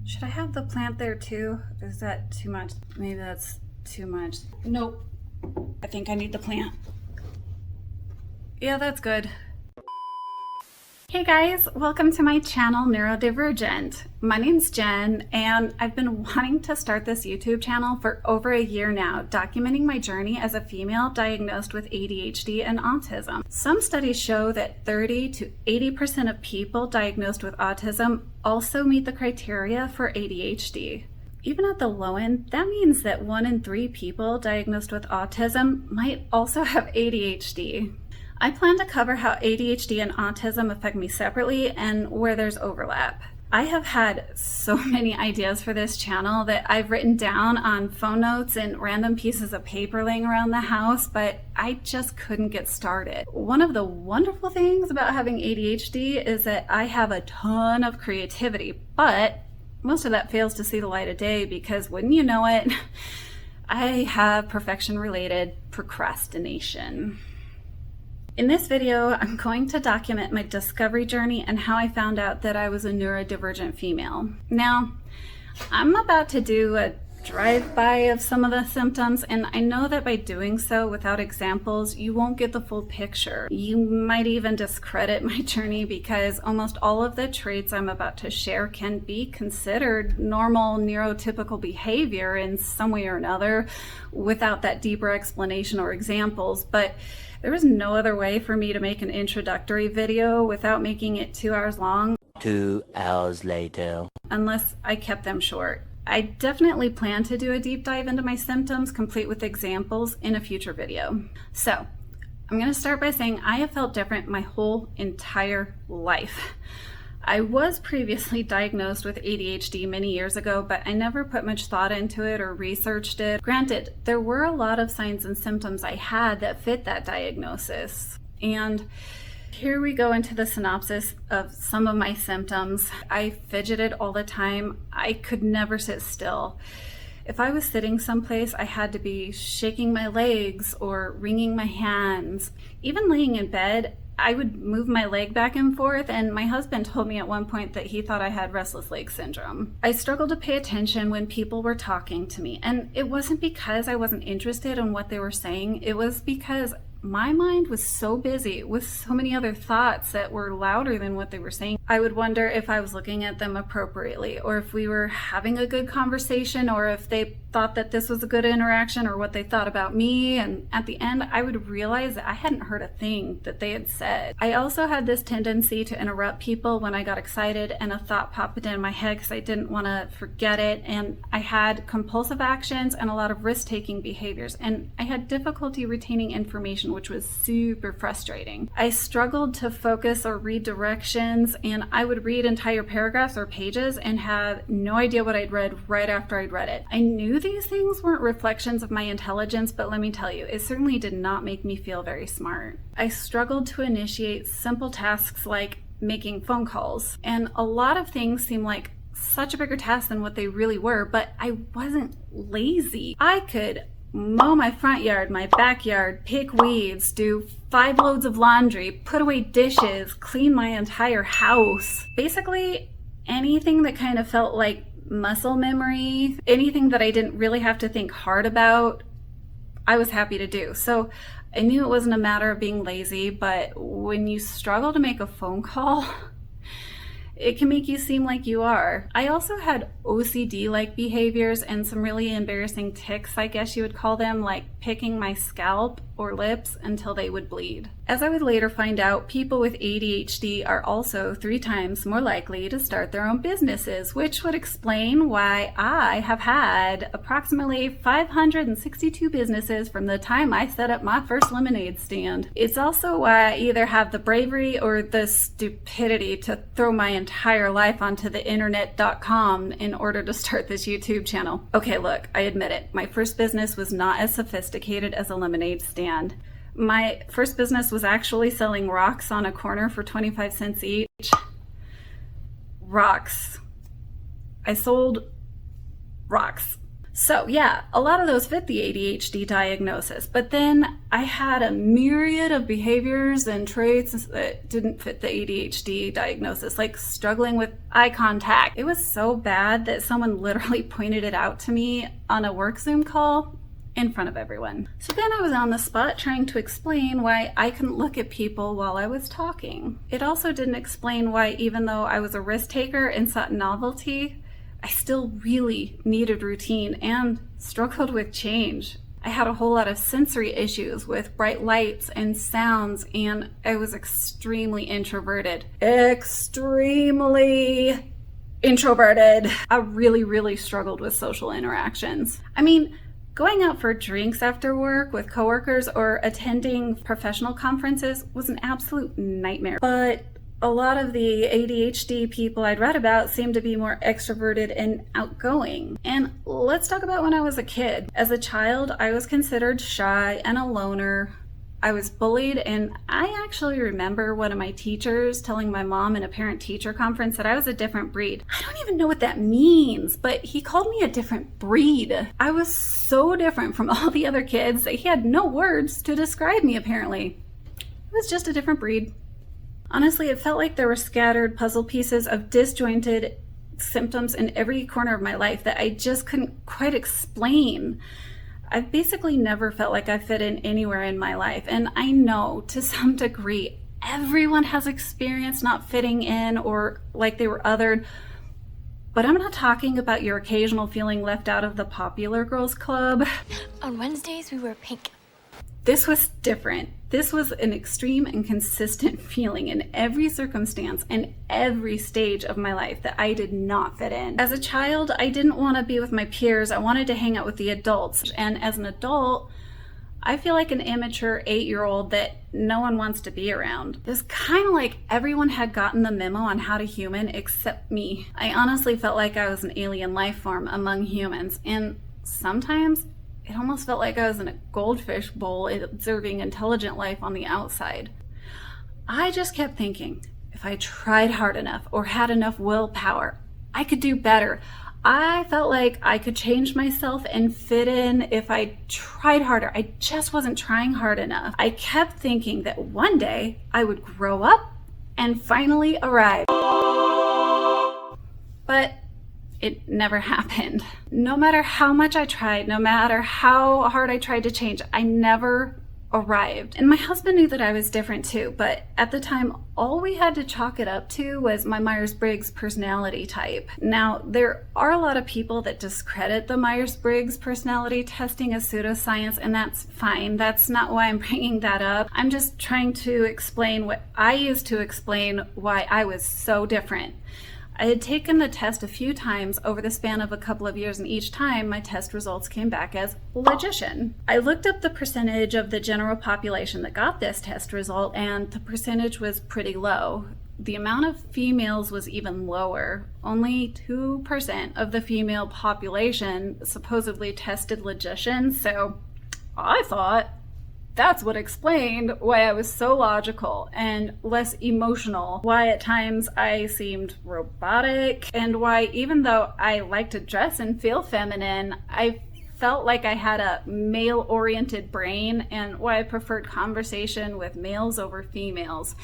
Should I have the plant there too? Is that too much? Maybe that's too much. Nope. I think I need the plant. Yeah, that's good. Hey guys, welcome to my channel Neurodivergent. My name's Jen and I've been wanting to start this YouTube channel for over a year now, documenting my journey as a female diagnosed with ADHD and autism. Some studies show that 30 to 80% of people diagnosed with autism also meet the criteria for ADHD. Even at the low end, that means that 1 in 3 people diagnosed with autism might also have ADHD. I plan to cover how ADHD and autism affect me separately and where there's overlap. I have had so many ideas for this channel that I've written down on phone notes and random pieces of paper laying around the house, but I just couldn't get started. One of the wonderful things about having ADHD is that I have a ton of creativity, but most of that fails to see the light of day because, wouldn't you know it, I have perfection-related procrastination. In this video, I'm going to document my discovery journey and how I found out that I was a neurodivergent female. Now, I'm about to do a drive-by of some of the symptoms, and I know that by doing so without examples, you won't get the full picture. You might even discredit my journey because almost all of the traits I'm about to share can be considered normal neurotypical behavior in some way or another without that deeper explanation or examples, but there was no other way for me to make an introductory video without making it 2 hours long. 2 hours later. Unless I kept them short. I definitely plan to do a deep dive into my symptoms, complete with examples, in a future video. So, I'm going to start by saying I have felt different my whole entire life. I was previously diagnosed with ADHD many years ago, but I never put much thought into it or researched it. Granted, there were a lot of signs and symptoms I had that fit that diagnosis. And here we go into the synopsis of some of my symptoms. I fidgeted all the time. I could never sit still. If I was sitting someplace, I had to be shaking my legs or wringing my hands. Even laying in bed, I would move my leg back and forth, and my husband told me at one point that he thought I had restless leg syndrome. I struggled to pay attention when people were talking to me, and it wasn't because I wasn't interested in what they were saying. It was because my mind was so busy with so many other thoughts that were louder than what they were saying. I would wonder if I was looking at them appropriately, or if we were having a good conversation, or if they thought that this was a good interaction, or what they thought about me. And at the end, I would realize that I hadn't heard a thing that they had said. I also had this tendency to interrupt people when I got excited and a thought popped into my head because I didn't want to forget it. And I had compulsive actions and a lot of risk-taking behaviors. And I had difficulty retaining information, which was super frustrating. I struggled to focus or read directions, and I would read entire paragraphs or pages and have no idea what I'd read right after I'd read it. I knew these things weren't reflections of my intelligence, but let me tell you, it certainly did not make me feel very smart. I struggled to initiate simple tasks like making phone calls, and a lot of things seemed like such a bigger task than what they really were, but I wasn't lazy. I could mow my front yard, my backyard, pick weeds, do 5 loads of laundry, put away dishes, clean my entire house. Basically, anything that kind of felt like muscle memory, anything that I didn't really have to think hard about, I was happy to do. So I knew it wasn't a matter of being lazy, but when you struggle to make a phone call, it can make you seem like you are. I also had OCD-like behaviors and some really embarrassing tics, I guess you would call them, like picking my scalp or lips until they would bleed. As I would later find out, people with ADHD are also 3 times more likely to start their own businesses, which would explain why I have had approximately 562 businesses from the time I set up my first lemonade stand. It's also why I either have the bravery or the stupidity to throw my entire life onto the internet.com in order to start this YouTube channel. Okay, look, I admit it. My first business was not as sophisticated as a lemonade stand. My first business was actually selling rocks on a corner for 25 cents each. Rocks. I sold rocks. So yeah, a lot of those fit the ADHD diagnosis, but then I had a myriad of behaviors and traits that didn't fit the ADHD diagnosis, like struggling with eye contact. It was so bad that someone literally pointed it out to me on a work Zoom call in front of everyone. So then I was on the spot trying to explain why I couldn't look at people while I was talking. It also didn't explain why, even though I was a risk taker and sought novelty, I still really needed routine and struggled with change. I had a whole lot of sensory issues with bright lights and sounds, and I was extremely introverted. Extremely introverted. I really struggled with social interactions. I mean, going out for drinks after work with coworkers or attending professional conferences was an absolute nightmare. But a lot of the ADHD people I'd read about seemed to be more extroverted and outgoing. And let's talk about when I was a kid. As a child, I was considered shy and a loner. I was bullied, and I actually remember one of my teachers telling my mom in a parent-teacher conference that I was a different breed. I don't even know what that means, but he called me a different breed. I was so different from all the other kids that he had no words to describe me, apparently. I was just a different breed. Honestly, it felt like there were scattered puzzle pieces of disjointed symptoms in every corner of my life that I just couldn't quite explain. I've basically never felt like I fit in anywhere in my life, and I know to some degree everyone has experienced not fitting in or like they were othered, but I'm not talking about your occasional feeling left out of the popular girls club. On Wednesdays, we wear pink. This was different. This was an extreme and consistent feeling in every circumstance and every stage of my life that I did not fit in. As a child, I didn't want to be with my peers. I wanted to hang out with the adults. And as an adult, I feel like an immature 8-year-old that no one wants to be around. It's kind of like everyone had gotten the memo on how to human except me. I honestly felt like I was an alien life form among humans. And sometimes it almost felt like I was in a goldfish bowl observing intelligent life on the outside. I just kept thinking, if I tried hard enough or had enough willpower, I could do better. I felt like I could change myself and fit in if I tried harder. I just wasn't trying hard enough. I kept thinking that one day I would grow up and finally arrive. But it never happened. No matter how much I tried, no matter how hard I tried to change, I never arrived. And my husband knew that I was different too, but at the time, all we had to chalk it up to was my Myers-Briggs personality type. Now, there are a lot of people that discredit the Myers-Briggs personality testing as pseudoscience, and that's fine. That's not why I'm bringing that up. I'm just trying to explain what I used to explain why I was so different. I had taken the test a few times over the span of a couple of years, and each time my test results came back as logician. I looked up the percentage of the general population that got this test result, and the percentage was pretty low. The amount of females was even lower. Only 2% of the female population supposedly tested logician, so I thought that's what explained why I was so logical and less emotional, why at times I seemed robotic, and why even though I like to dress and feel feminine, I felt like I had a male-oriented brain, and why I preferred conversation with males over females,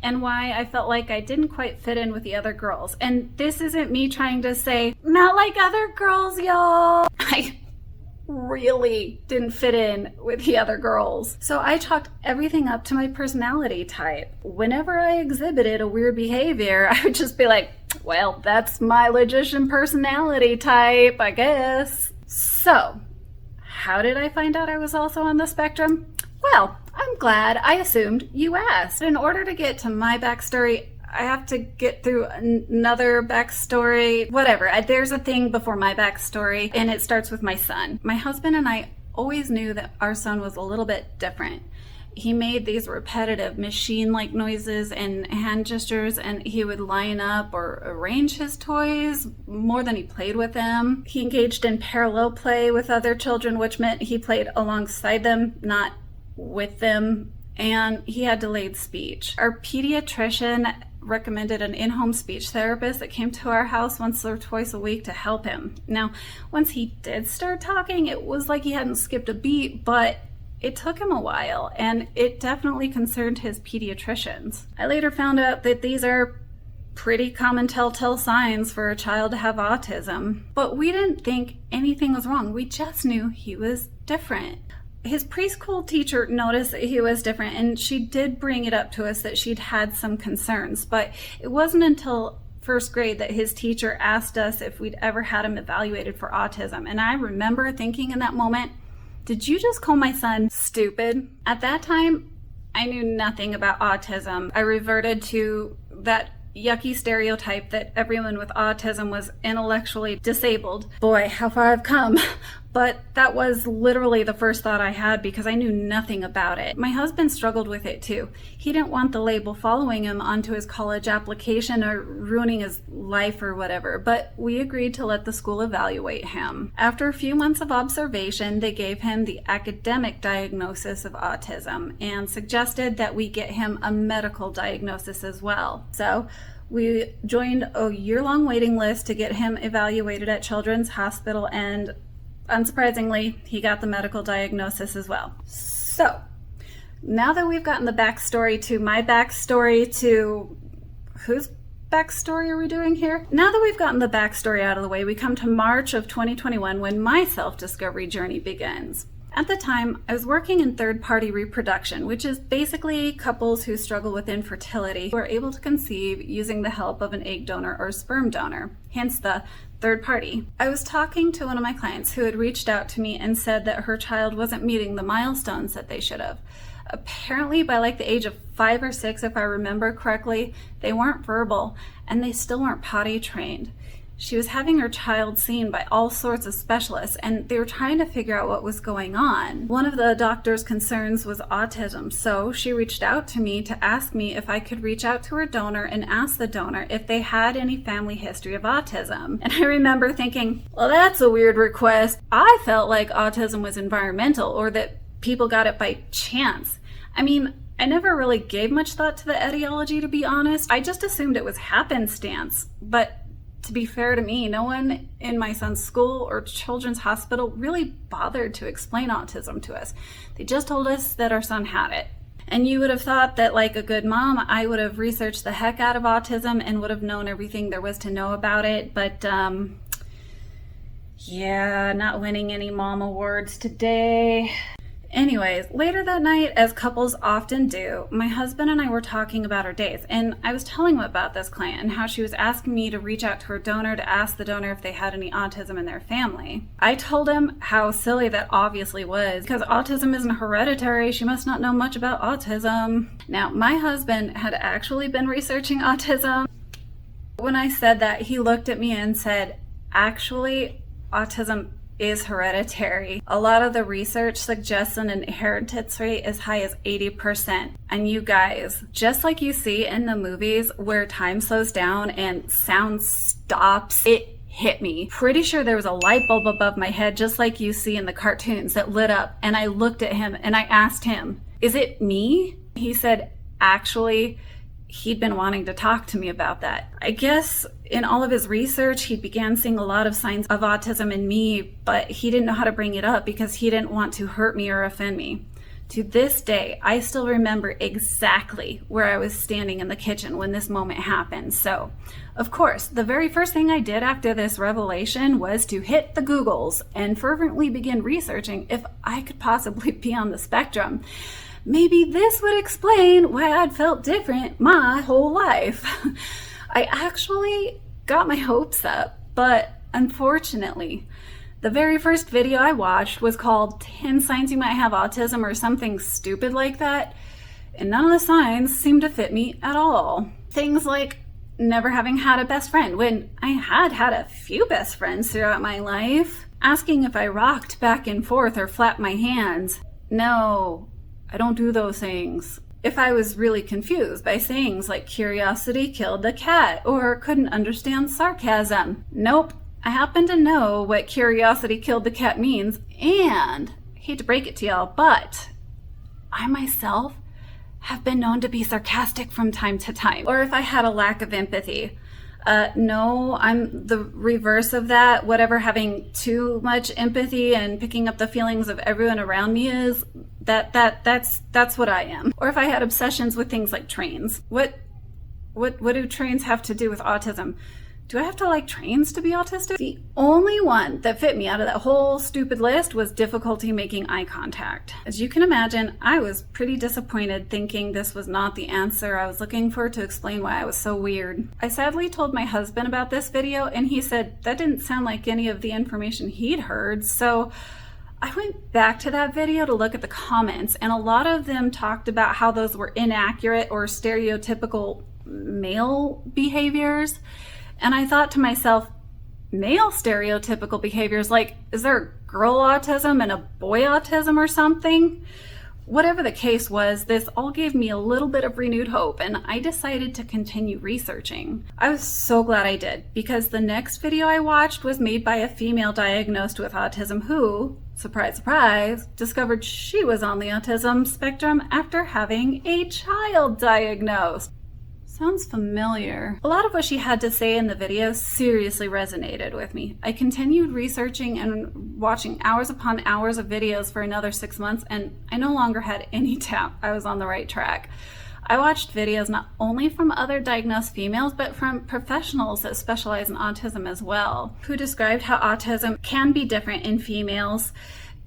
and why I felt like I didn't quite fit in with the other girls. And this isn't me trying to say, not like other girls, y'all. I really didn't fit in with the other girls. So I chalked everything up to my personality type. Whenever I exhibited a weird behavior, I would just be like, well, that's my logician personality type, I guess. So, how did I find out I was also on the spectrum? Well, I'm glad I assumed you asked. In order to get to my backstory, I have to get through another backstory, whatever. There's a thing before my backstory, and it starts with my son. My husband and I always knew that our son was a little bit different. He made these repetitive machine-like noises and hand gestures, and he would line up or arrange his toys more than he played with them. He engaged in parallel play with other children, which meant he played alongside them, not with them, and he had delayed speech. Our pediatrician recommended an in-home speech therapist that came to our house once or twice a week to help him. Now, once he did start talking, it was like he hadn't skipped a beat, but it took him a while, and it definitely concerned his pediatricians. I later found out that these are pretty common telltale signs for a child to have autism, but we didn't think anything was wrong. We just knew he was different. His preschool teacher noticed that he was different, and she did bring it up to us that she'd had some concerns, but it wasn't until first grade that his teacher asked us if we'd ever had him evaluated for autism. And I remember thinking in that moment, did you just call my son stupid? At that time, I knew nothing about autism. I reverted to that yucky stereotype that everyone with autism was intellectually disabled. Boy, how far I've come. But that was literally the first thought I had because I knew nothing about it. My husband struggled with it too. He didn't want the label following him onto his college application or ruining his life or whatever, but we agreed to let the school evaluate him. After a few months of observation, they gave him the academic diagnosis of autism and suggested that we get him a medical diagnosis as well. So we joined a year-long waiting list to get him evaluated at Children's Hospital, and unsurprisingly, he got the medical diagnosis as well. So, now that we've gotten the backstory to my backstory to whose backstory are we doing here? Now that we've gotten the backstory out of the way, we come to March of 2021 when my self-discovery journey begins. At the time, I was working in third-party reproduction, which is basically couples who struggle with infertility who are able to conceive using the help of an egg donor or sperm donor, hence the third party. I was talking to one of my clients who had reached out to me and said that her child wasn't meeting the milestones that they should have. Apparently, by like the age of 5 or 6, if I remember correctly, they weren't verbal and they still weren't potty trained. She was having her child seen by all sorts of specialists, and they were trying to figure out what was going on. One of the doctor's concerns was autism, so she reached out to me to ask me if I could reach out to her donor and ask the donor if they had any family history of autism. And I remember thinking, well, that's a weird request. I felt like autism was environmental, or that people got it by chance. I mean, I never really gave much thought to the etiology, to be honest. I just assumed it was happenstance, but to be fair to me, no one in my son's school or children's hospital really bothered to explain autism to us. They just told us that our son had it. And you would have thought that, like a good mom, I would have researched the heck out of autism and would have known everything there was to know about it. But, yeah, not winning any mom awards today. Anyways, later that night, as couples often do, my husband and I were talking about our days, and I was telling him about this client and how she was asking me to reach out to her donor to ask the donor if they had any autism in their family. I told him how silly that obviously was, because autism isn't hereditary. She must not know much about autism. Now, my husband had actually been researching autism. When I said that, he looked at me and said, actually, autism is hereditary. A lot of the research suggests an inheritance rate as high as 80%. And you guys, just like you see in the movies where time slows down and sound stops, it hit me. Pretty sure there was a light bulb above my head, just like you see in the cartoons, that lit up. And I looked at him and I asked him, is it me? He said, actually, he'd been wanting to talk to me about that. I guess in all of his research, he began seeing a lot of signs of autism in me, but he didn't know how to bring it up because he didn't want to hurt me or offend me. To this day, I still remember exactly where I was standing in the kitchen when this moment happened. So, of course, the very first thing I did after this revelation was to hit the Googles and fervently begin researching if I could possibly be on the spectrum. Maybe this would explain why I'd felt different my whole life. I actually got my hopes up, but unfortunately, the very first video I watched was called 10 Signs You Might Have Autism or something stupid like that, and none of the signs seemed to fit me at all. Things like never having had a best friend when I had had a few best friends throughout my life, asking if I rocked back and forth or flapped my hands. No, I don't do those things. If I was really confused by sayings like curiosity killed the cat or couldn't understand sarcasm. Nope, I happen to know what curiosity killed the cat means, and I hate to break it to y'all, but I myself have been known to be sarcastic from time to time, or if I had a lack of empathy. No, I'm the reverse of that. Whatever having too much empathy and picking up the feelings of everyone around me is, that's what I am. Or if I had obsessions with things like trains. What do trains have to do with autism? Do I have to like trains to be autistic? The only one that fit me out of that whole stupid list was difficulty making eye contact. As you can imagine, I was pretty disappointed, thinking this was not the answer I was looking for to explain why I was so weird. I sadly told my husband about this video, and he said that didn't sound like any of the information he'd heard, so I went back to that video to look at the comments, and a lot of them talked about how those were inaccurate or stereotypical male behaviors. And I thought to myself, male stereotypical behaviors, like, is there girl autism and a boy autism or something? Whatever the case was, this all gave me a little bit of renewed hope, and I decided to continue researching. I was so glad I did, because the next video I watched was made by a female diagnosed with autism who, surprise, surprise, discovered she was on the autism spectrum after having a child diagnosed. Sounds familiar. A lot of what she had to say in the video seriously resonated with me. I continued researching and watching hours upon hours of videos for another 6 months, and I no longer had any doubt I was on the right track. I watched videos not only from other diagnosed females, but from professionals that specialize in autism as well, who described how autism can be different in females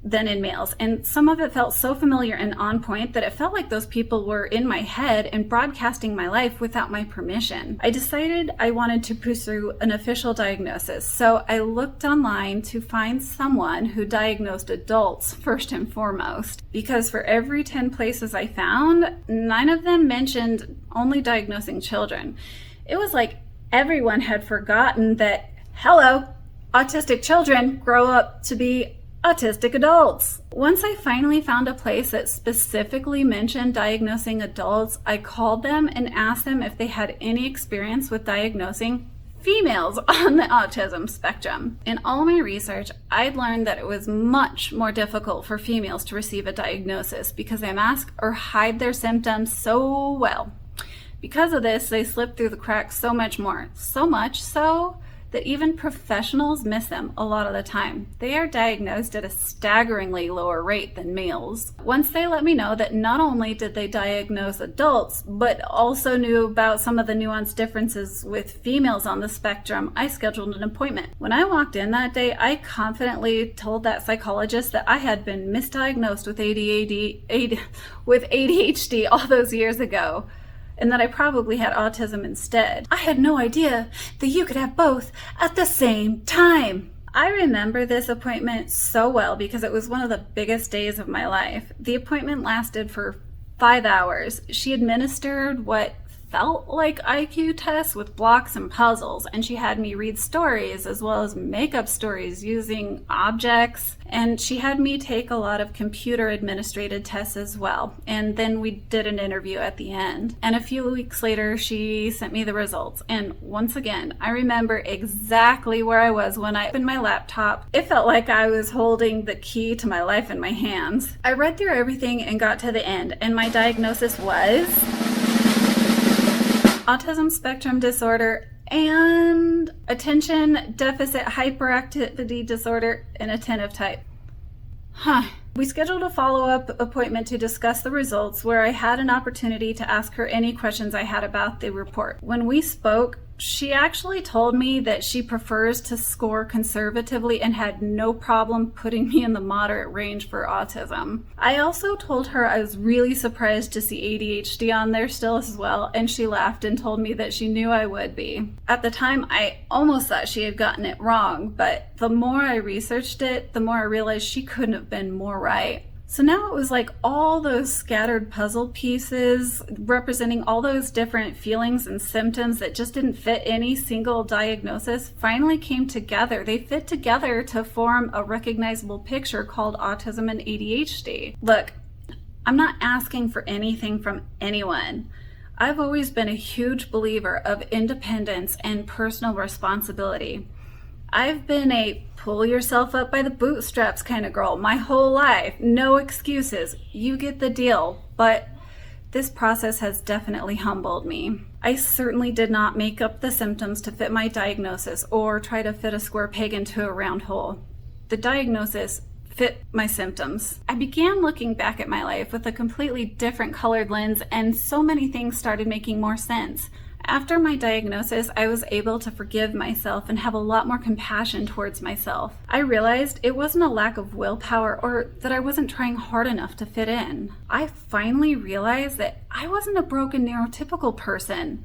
than in males, and some of it felt so familiar and on point that it felt like those people were in my head and broadcasting my life without my permission. I decided I wanted to pursue an official diagnosis, so I looked online to find someone who diagnosed adults first and foremost, because for every 10 places I found, 9 of them mentioned only diagnosing children. It was like everyone had forgotten that, hello, autistic children grow up to be autistic adults. Once I finally found a place that specifically mentioned diagnosing adults, I called them and asked them if they had any experience with diagnosing females on the autism spectrum. In all my research, I'd learned that it was much more difficult for females to receive a diagnosis because they mask or hide their symptoms so well. Because of this, they slip through the cracks so much more. So much so that even professionals miss them a lot of the time. They are diagnosed at a staggeringly lower rate than males. Once they let me know that not only did they diagnose adults, but also knew about some of the nuanced differences with females on the spectrum, I scheduled an appointment. When I walked in that day, I confidently told that psychologist that I had been misdiagnosed with ADHD all those years ago, and that I probably had autism instead. I had no idea that you could have both at the same time. I remember this appointment so well because it was one of the biggest days of my life. The appointment lasted for 5 hours. She administered what felt like IQ tests with blocks and puzzles, and she had me read stories as well as make up stories using objects, and she had me take a lot of computer administrated tests as well, and then we did an interview at the end. And a few weeks later she sent me the results, and once again I remember exactly where I was when I opened my laptop. It felt like I was holding the key to my life in my hands. I read through everything and got to the end, and my diagnosis was autism spectrum disorder and attention deficit hyperactivity disorder, and attentive type. We scheduled a follow-up appointment to discuss the results, where I had an opportunity to ask her any questions I had about the report. When we spoke, she actually told me that she prefers to score conservatively and had no problem putting me in the moderate range for autism. I also told her I was really surprised to see ADHD on there still as well, and she laughed and told me that she knew I would be. At the time, I almost thought she had gotten it wrong, but the more I researched it, the more I realized she couldn't have been more right. So now it was like all those scattered puzzle pieces representing all those different feelings and symptoms that just didn't fit any single diagnosis finally came together. They fit together to form a recognizable picture called autism and ADHD. Look, I'm not asking for anything from anyone. I've always been a huge believer of independence and personal responsibility. I've been a pull yourself up by the bootstraps kind of girl my whole life. No excuses. You get the deal. But This process has definitely humbled me. I certainly did not make up the symptoms to fit my diagnosis or try to fit a square peg into a round hole. The diagnosis fit my symptoms. I began looking back at my life with a completely different colored lens, and so many things started making more sense. After my diagnosis, I was able to forgive myself and have a lot more compassion towards myself. I realized it wasn't a lack of willpower or that I wasn't trying hard enough to fit in. I finally realized that I wasn't a broken neurotypical person.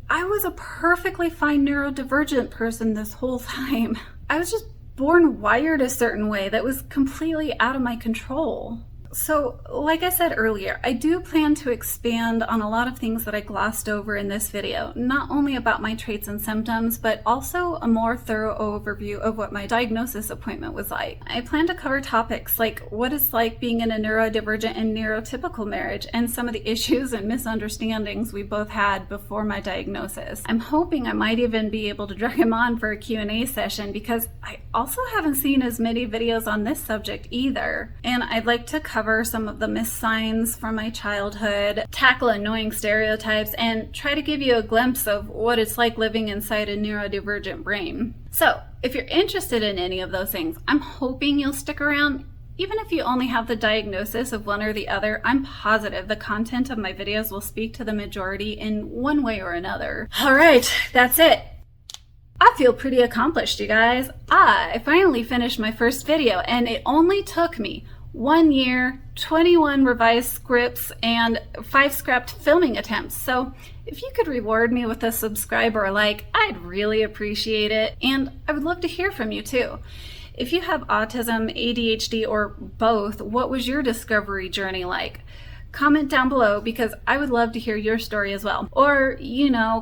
I was a perfectly fine neurodivergent person this whole time. I was just born wired a certain way that was completely out of my control. So, like I said earlier, I do plan to expand on a lot of things that I glossed over in this video, not only about my traits and symptoms, but also a more thorough overview of what my diagnosis appointment was like. I plan to cover topics like what it's like being in a neurodivergent and neurotypical marriage, and some of the issues and misunderstandings we both had before my diagnosis. I'm hoping I might even be able to drag him on for a Q&A session, because I also haven't seen as many videos on this subject either, and I'd like to cover some of the missed signs from my childhood, tackle annoying stereotypes, and try to give you a glimpse of what it's like living inside a neurodivergent brain. So, if you're interested in any of those things, I'm hoping you'll stick around. Even if you only have the diagnosis of one or the other, I'm positive the content of my videos will speak to the majority in one way or another. Alright, that's it. I feel pretty accomplished, you guys. I finally finished my first video, and it only took me 1 year, 21 revised scripts, and 5 scrapped filming attempts. So if you could reward me with a subscribe or a like, I'd really appreciate it. And I would love to hear from you too. If you have autism, ADHD, or both, what was your discovery journey like? Comment down below, because I would love to hear your story as well. Or,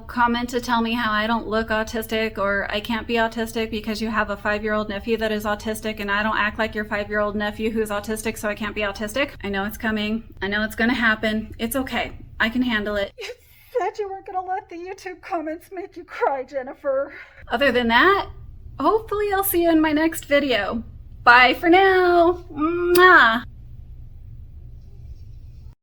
comment to tell me how I don't look autistic, or I can't be autistic because you have a 5-year-old nephew that is autistic and I don't act like your 5-year-old nephew who's autistic, so I can't be autistic. I know it's coming. I know it's gonna happen. It's okay. I can handle it. You said you weren't gonna let the YouTube comments make you cry, Jennifer. Other than that, hopefully I'll see you in my next video. Bye for now. Mwah.